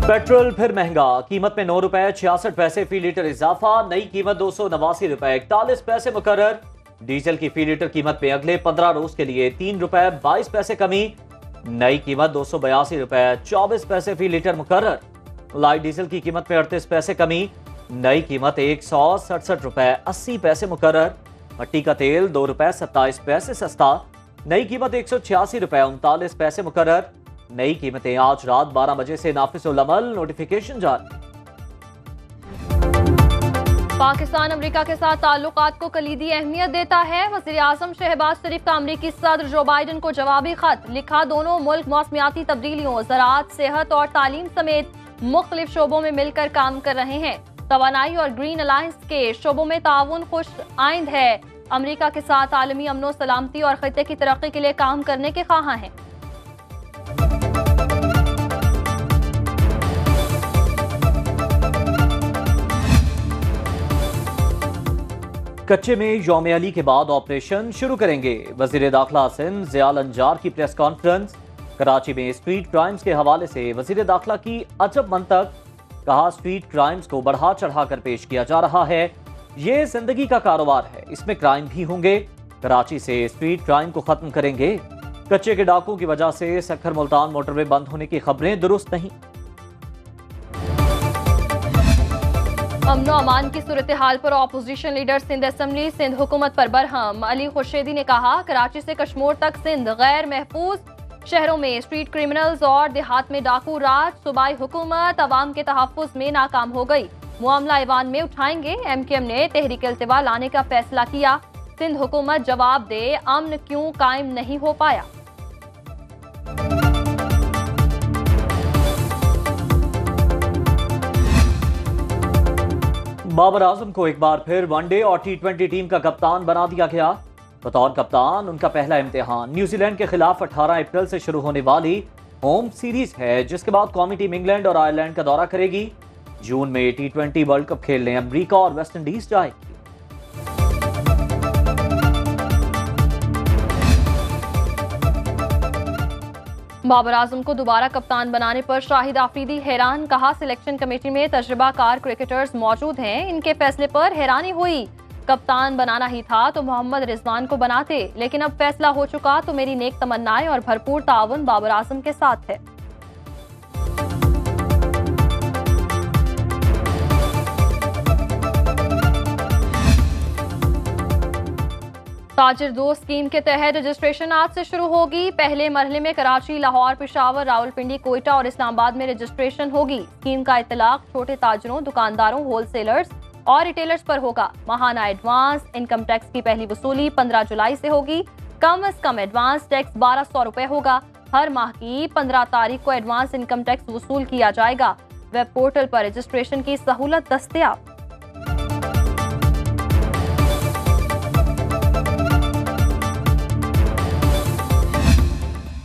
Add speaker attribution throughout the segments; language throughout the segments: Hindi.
Speaker 1: पेट्रोल फिर महंगा, कीमत में 9 रुपए 66 पैसे फी लीटर इजाफा, नई कीमत 289 रुपए 41 पैसे मुकर्रर। डीजल की फी लीटर कीमत में अगले 15 रोज के लिए 3 रुपए 22 पैसे कमी, नई कीमत 282 रुपए 24 पैसे फी लीटर मुकर्रर। लाइट डीजल की कीमत में 38 पैसे कमी, नई कीमत 167 रुपए 80 पैसे मुकर्रर। भट्टी का तेल 2 रुपए 27 पैसे सस्ता, नई कीमत 186 रुपए 39 पैसे मुकर्रर। नई कीमतें आज रात 12 बजे से नाफिजुल अमल, नोटिफिकेशन जारी।
Speaker 2: पाकिस्तान अमेरिका के साथ ताल्लुकात को कलीदी अहमियत देता है। वज़ीर आज़म शहबाज शरीफ का अमेरिकी सदर जो बाइडन को जवाबी खत लिखा। दोनों मुल्क मौसमियाती तब्दीलियों, ज़राअत, सेहत और तालीम समेत मुख्तलिफ शोबों में मिलकर काम कर रहे हैं। तवानाई और ग्रीन अलायंस के शोबों में ताउन खुश आइंद है। अमेरिका के साथ आलमी अमनो सलामती और खित्ते की तरक्की के लिए काम करने के ख्वाहां हैं।
Speaker 1: कच्चे में यौम अली के बाद ऑपरेशन शुरू करेंगे। वजीर दाखिला सिंध ज़ियाल अंजार की प्रेस कॉन्फ्रेंस। कराची में स्ट्रीट क्राइम्स के हवाले से वजीर दाखिला की अजब मंतक, कहा स्ट्रीट क्राइम्स को बढ़ा चढ़ाकर पेश किया जा रहा है। ये जिंदगी का कारोबार है, इसमें क्राइम भी होंगे। कराची से स्ट्रीट क्राइम को खत्म करेंगे। कच्चे के डाकों की वजह से सक्खर मुल्तान मोटरवे बंद होने की खबरें दुरुस्त नहीं।
Speaker 2: अमनो अमान की सूरत हाल पर opposition leader Sindh assembly Sindh हुकूमत पर बरहम। अली खुर्शीदी ने कहा कराची से कश्मीर तक सिंध गैर महफूज, शहरों में स्ट्रीट क्रिमिनल्स और देहात में डाकू राज। सूबाई हुकूमत अवाम के तहफ़्फ़ुज़ में नाकाम हो गई, मामला ऐवान में उठाएंगे। MKM ने तहरीक इल्तिवा लाने का फैसला किया। सिंध हुकूमत जवाब दे, अमन क्यों कायम नहीं हो पाया।
Speaker 1: बाबर आजम को एक बार फिर वनडे और T20 टीम का कप्तान बना दिया गया। बतौर कप्तान उनका पहला इम्तिहान न्यूजीलैंड के खिलाफ 18 अप्रैल से शुरू होने वाली होम सीरीज है, जिसके बाद कौमी टीम इंग्लैंड और आयरलैंड का दौरा करेगी। जून में T20 वर्ल्ड कप खेलने अमेरिका और वेस्ट इंडीज जाएगी।
Speaker 2: बाबर आजम को दोबारा कप्तान बनाने पर शाहिद आफरीदी हैरान। कहा सिलेक्शन कमेटी में तजुर्बाकार क्रिकेटर्स मौजूद हैं, इनके फैसले पर हैरानी हुई। कप्तान बनाना ही था तो मोहम्मद रिजवान को बनाते, लेकिन अब फैसला हो चुका तो मेरी नेक तमन्नाएं और भरपूर ताउन बाबर आजम के साथ है। ताजिर दोस्त स्कीम के तहत रजिस्ट्रेशन आज से शुरू होगी। पहले मरहले में कराची, लाहौर, पेशावर, रावलपिंडी, कोयटा और इस्लामाबाद में रजिस्ट्रेशन होगी। स्कीम का इतलाक छोटे ताजरों, दुकानदारों, होलसेलर्स और रिटेलर्स पर होगा। माहाना एडवांस इनकम टैक्स की पहली वसूली 15 जुलाई से होगी। कम अज कम एडवांस टैक्स 1200 रुपए होगा। हर माह की 15 तारीख को एडवांस इनकम टैक्स वसूल किया जाएगा। वेब पोर्टल पर रजिस्ट्रेशन की सहूलत दस्तयाब।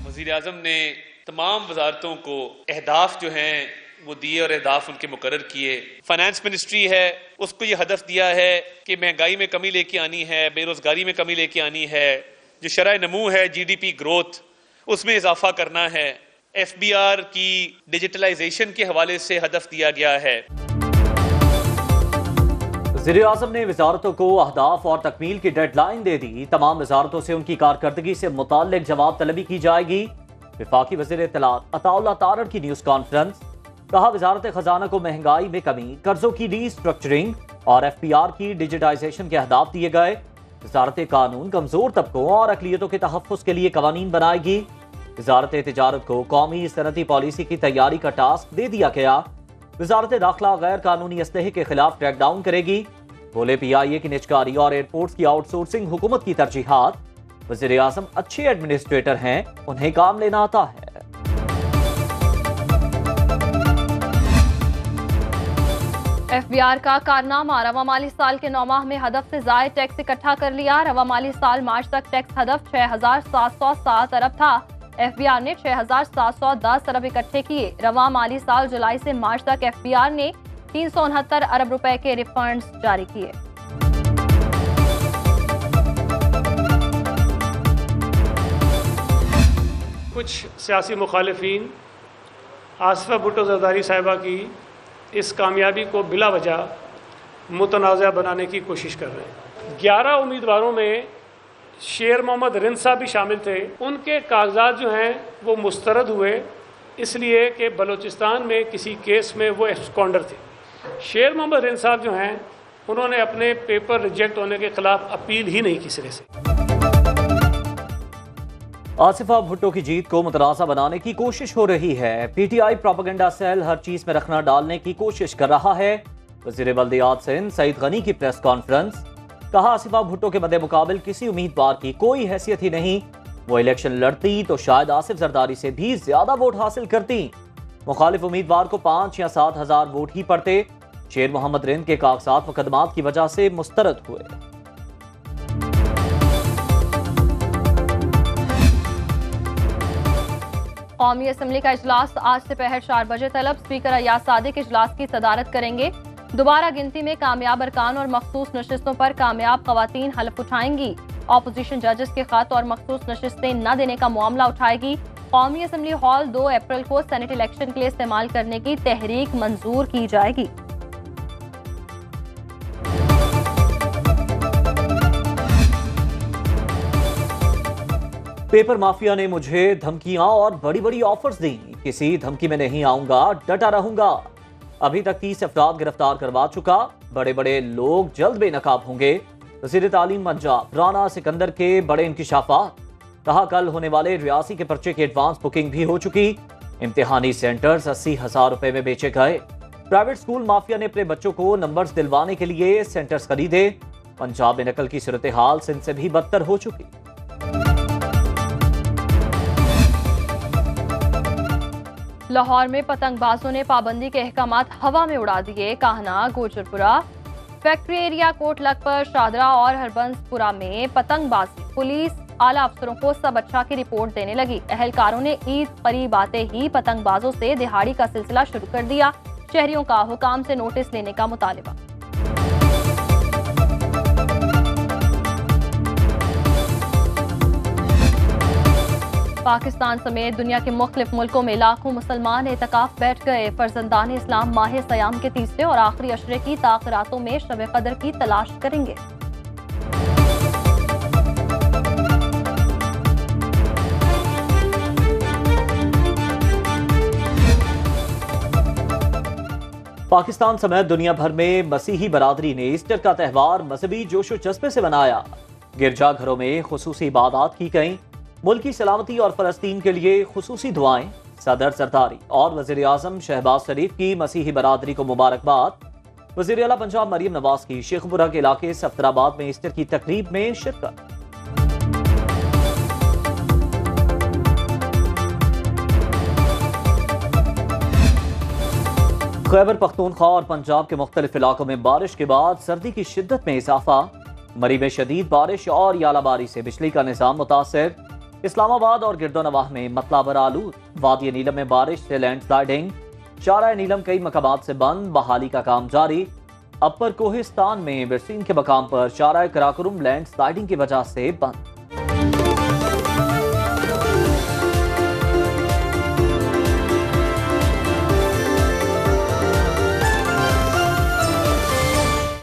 Speaker 3: वज़ीर आज़म ने तमाम वजारतों को अहदाफ जो हैं वो दिए और अहदाफ उनके मुकर्रर किए। फाइनेंस मिनिस्ट्री है, उसको ये हदफ दिया है कि महंगाई में कमी लेके आनी है, बेरोजगारी में कमी लेके आनी है, जो शरह नमू है GDP ग्रोथ उसमें इजाफा करना है। FBR की डिजिटलाइजेशन के हवाले से हदफ दिया गया है।
Speaker 1: वज़ीर आज़म ने वजारतों को अहदाफ और तकमील की डेडलाइन दे दी। तमाम वजारतों से उनकी कारकर्दगी से मुताल्लिक जवाब तलबी की जाएगी। वफाकी वज़ीर इत्तलात अताउल्लाह तारड़ की न्यूज़ कॉन्फ्रेंस। कहा वजारत खजाना को महंगाई में कमी, कर्जों की रीस्ट्रक्चरिंग और FBR की डिजिटाइजेशन के अहदाफ दिए गए। वजारत कानून कमजोर तबकों और अकलियतों के तहफ़्फ़ुज़ के लिए कवानीन बनाएगी। वजारत तिजारत को कौमी सनती पॉलिसी की तैयारी का टास्क दे दिया गया। वजारत दाखिला गैर कानूनी असलहे के खिलाफ क्रैकडाउन करेगी। बोले PIA की निजकारी और एयरपोर्ट्स की आउटसोर्सिंग हुकूमत की तरजीहात। वज़ीर आज़म अच्छे एडमिनिस्ट्रेटर हैं, उन्हें काम लेना आता है।
Speaker 2: FBR का कारनामा, रवा माली साल के 9 माह में हदफ से ज़ायद टैक्स इकट्ठा कर लिया। रवा माली साल मार्च तक टैक्स हदफ 6707 अरब था। FBR ने 6710 अरब इकट्ठे किए। रवा माली साल जुलाई से मार्च तक FBR ने 369 अरब रुपए के रिफंड्स जारी किए।
Speaker 4: कुछ सियासी मुखालिफिन आसिफा भुट्टो जरदारी साहिबा की इस कामयाबी को बिला वजह मुतनाज़ा बनाने की कोशिश कर रहे हैं। 11 उम्मीदवारों में शेर मोहम्मद रिंद साहब भी शामिल थे। उनके कागजात जो हैं वो मुस्तरद हुए इसलिए कि बलूचिस्तान में किसी केस में वो एब्सकॉन्डर थे। शेर मोहम्मद रिंद साहब जो हैं उन्होंने अपने पेपर रिजेक्ट होने के खिलाफ अपील ही नहीं की सिरे से।
Speaker 1: आसिफा भुट्टो की जीत को मुतनाज़ा बनाने की कोशिश हो रही है। पीटीआई प्रोपेगेंडा सेल हर चीज में रखना डालने की कोशिश कर रहा है। वज़ीर बल्दियात सिंध सईद गनी की प्रेस कॉन्फ्रेंस, कहा आसिफा भुट्टो के मद्दे मुकाबिल किसी उम्मीदवार की कोई हैसियत ही नहीं। वो इलेक्शन लड़ती तो शायद आसिफ जरदारी से भी ज्यादा वोट हासिल करती। मुखालिफ उम्मीदवार को 5 या 7 हजार वोट ही पड़ते। शेर मोहम्मद रिंद के कागजात मुकदमात की वजह से मुस्तरद हुए।
Speaker 2: कौमी असम्बली का इजलास आज से पहर 4 बजे तलब स्पीकर अयाज सादिक इजलास की सदारत करेंगे। दोबारा गिनती में कामयाब अरकान और मखसूस नशिस्तों पर कामयाब खवातीन हलफ उठाएंगी। ऑपोजिशन जजेस के खत और मखसूस नशिस्तें न देने का मामला उठाएगी। कौमी असम्बली हॉल 2 अप्रैल को सेनेट इलेक्शन के लिए इस्तेमाल करने की तहरीक मंजूर की जाएगी।
Speaker 1: पेपर माफिया ने मुझे धमकियां और बड़ी बड़ी ऑफर्स दी। किसी धमकी में नहीं आऊंगा, डटा रहूंगा। अभी तक 30 अफराद गिरफ्तार करवा चुका। बड़े बड़े लोग जल्द बेनकाब होंगे। वज़ीर तालीम पंजाब राना सिकंदर के बड़े इंकिशाफात, कहा कल होने वाले रियासी के पर्चे की एडवांस बुकिंग भी हो चुकी। इम्तिहानी सेंटर्स 80,000 रुपए में बेचे गए। प्राइवेट स्कूल माफिया ने अपने बच्चों को नंबर्स दिलवाने के लिए सेंटर्स खरीदे। पंजाब में नकल की सूरत हाल सिंध से भी बदतर हो चुकी।
Speaker 2: लाहौर में पतंगबाजों ने पाबंदी के अहकामात हवा में उड़ा दिए। काहना, गोजरपुरा, फैक्ट्री एरिया, कोट लखपत, शादरा और हरबंसपुरा में पतंगबाजी। पुलिस आला अफसरों को सब अच्छा की रिपोर्ट देने लगी। अहलकारों ने ईद करीब आते ही पतंगबाजों से दिहाड़ी का सिलसिला शुरू कर दिया। शहरियों का हुकाम से नोटिस लेने का मुतालिबा। पाकिस्तान समेत दुनिया के मुख्तलिफ मुल्कों में लाखों मुसलमान एतकाफ बैठ गए। फर्जंदान इस्लाम माह सयाम के तीसरे और आखिरी अशरे की ताक़रातों में शब कदर की तलाश करेंगे।
Speaker 1: पाकिस्तान समेत दुनिया भर में मसीही बरादरी ने ईस्टर का त्यौहार मजहबी जोशो जज्बे से मनाया। गिरजाघरों में खुसूसी इबादत की गईं। मुल्क की सलामती और फलस्तीन के लिए खुसूसी दुआएं। सदर सरदारी और वज़ीर आज़म शहबाज शरीफ की मसीही बरादरी को मुबारकबाद। वज़ीर आला पंजाब मरियम नवाज की शेखपुरा के इलाके सफ्तराबाद में ईस्टर की तकरीब में शिरकत। खैबर पख्तूनख्वा और पंजाब के मुख्तलिफ इलाकों में बारिश के बाद सर्दी की शिद्दत में इजाफा। मरी में शदीद बारिश और यालाबारी से बिजली का निज़ाम मुतासर। इस्लामाबाद और गिरदोनवाह में मतलाबर आलूद। वादी नीलम में बारिश से लैंडस्लाइडिंग। शारा नीलम कई मकामात से बंद, बहाली का काम जारी। अपर कोहिस्तान में बिरसीन के मकाम पर शारा कराकुरुम लैंडस्लाइडिंग की वजह से बंद।